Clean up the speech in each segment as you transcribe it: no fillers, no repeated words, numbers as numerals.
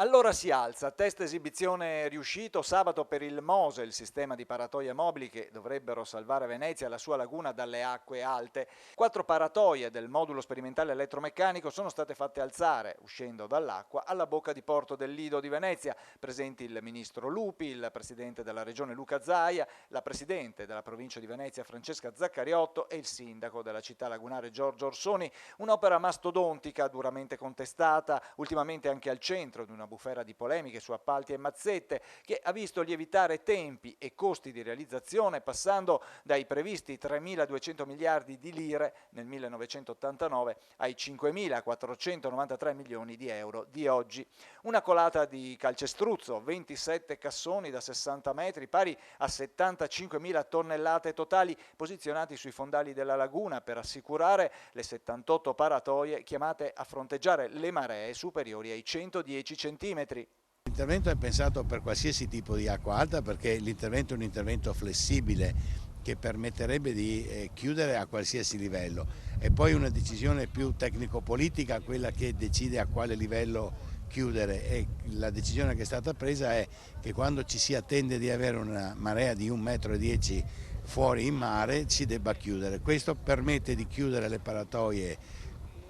Allora si alza, test esibizione riuscito sabato per il MOSE, il sistema di paratoie mobili che dovrebbero salvare Venezia e la sua laguna dalle acque alte. 4 paratoie del modulo sperimentale elettromeccanico sono state fatte alzare, uscendo dall'acqua, alla bocca di porto del Lido di Venezia, presenti il ministro Lupi, il presidente della regione Luca Zaia, la presidente della provincia di Venezia Francesca Zaccariotto e il sindaco della città lagunare Giorgio Orsoni. Un'opera mastodontica, duramente contestata, ultimamente anche al centro di una bufera di polemiche su appalti e mazzette, che ha visto lievitare tempi e costi di realizzazione passando dai previsti 3.200 miliardi di lire nel 1989 ai 5.493 milioni di euro di oggi. Una colata di calcestruzzo, 27 cassoni da 60 metri, pari a 75.000 tonnellate totali, posizionati sui fondali della laguna per assicurare le 78 paratoie chiamate a fronteggiare le maree superiori ai 110 centimetri. L'intervento è pensato per qualsiasi tipo di acqua alta perché l'intervento è un intervento flessibile che permetterebbe di chiudere a qualsiasi livello. È poi una decisione più tecnico-politica quella che decide a quale livello chiudere, e la decisione che è stata presa è che quando ci si attende di avere una marea di 1,10 m fuori in mare si debba chiudere. Questo permette di chiudere le paratoie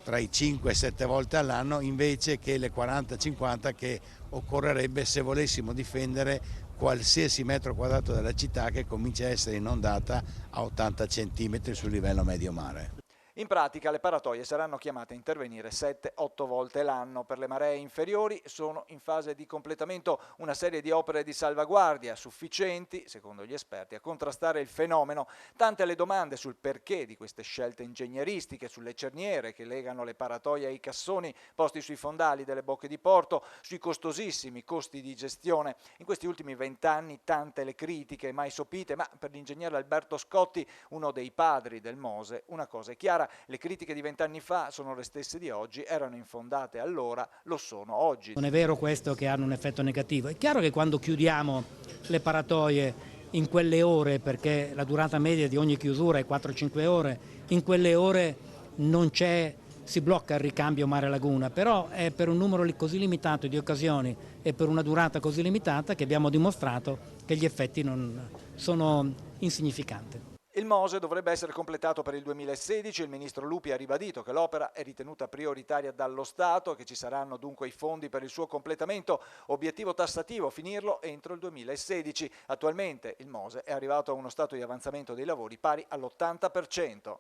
tra i 5 e 7 volte all'anno invece che le 40-50 che occorrerebbe se volessimo difendere qualsiasi metro quadrato della città che comincia a essere inondata a 80 cm sul livello medio mare. In pratica le paratoie saranno chiamate a intervenire 7-8 volte l'anno. Per le maree inferiori sono in fase di completamento una serie di opere di salvaguardia sufficienti, secondo gli esperti, a contrastare il fenomeno. Tante le domande sul perché di queste scelte ingegneristiche, sulle cerniere che legano le paratoie ai cassoni posti sui fondali delle bocche di porto, sui costosissimi costi di gestione. In questi ultimi 20 anni tante le critiche mai sopite, ma per l'ingegnere Alberto Scotti, uno dei padri del MOSE, una cosa è chiara: le critiche di 20 anni fa sono le stesse di oggi, erano infondate allora, lo sono oggi. Non è vero questo che hanno un effetto negativo. È chiaro che quando chiudiamo le paratoie in quelle ore, perché la durata media di ogni chiusura è 4-5 ore, in quelle ore non c'è, si blocca il ricambio mare-laguna, però è per un numero così limitato di occasioni e per una durata così limitata che abbiamo dimostrato che gli effetti non sono insignificanti. Il MOSE dovrebbe essere completato per il 2016, il ministro Lupi ha ribadito che l'opera è ritenuta prioritaria dallo Stato, che ci saranno dunque i fondi per il suo completamento, obiettivo tassativo finirlo entro il 2016. Attualmente il MOSE è arrivato a uno stato di avanzamento dei lavori pari all'80%.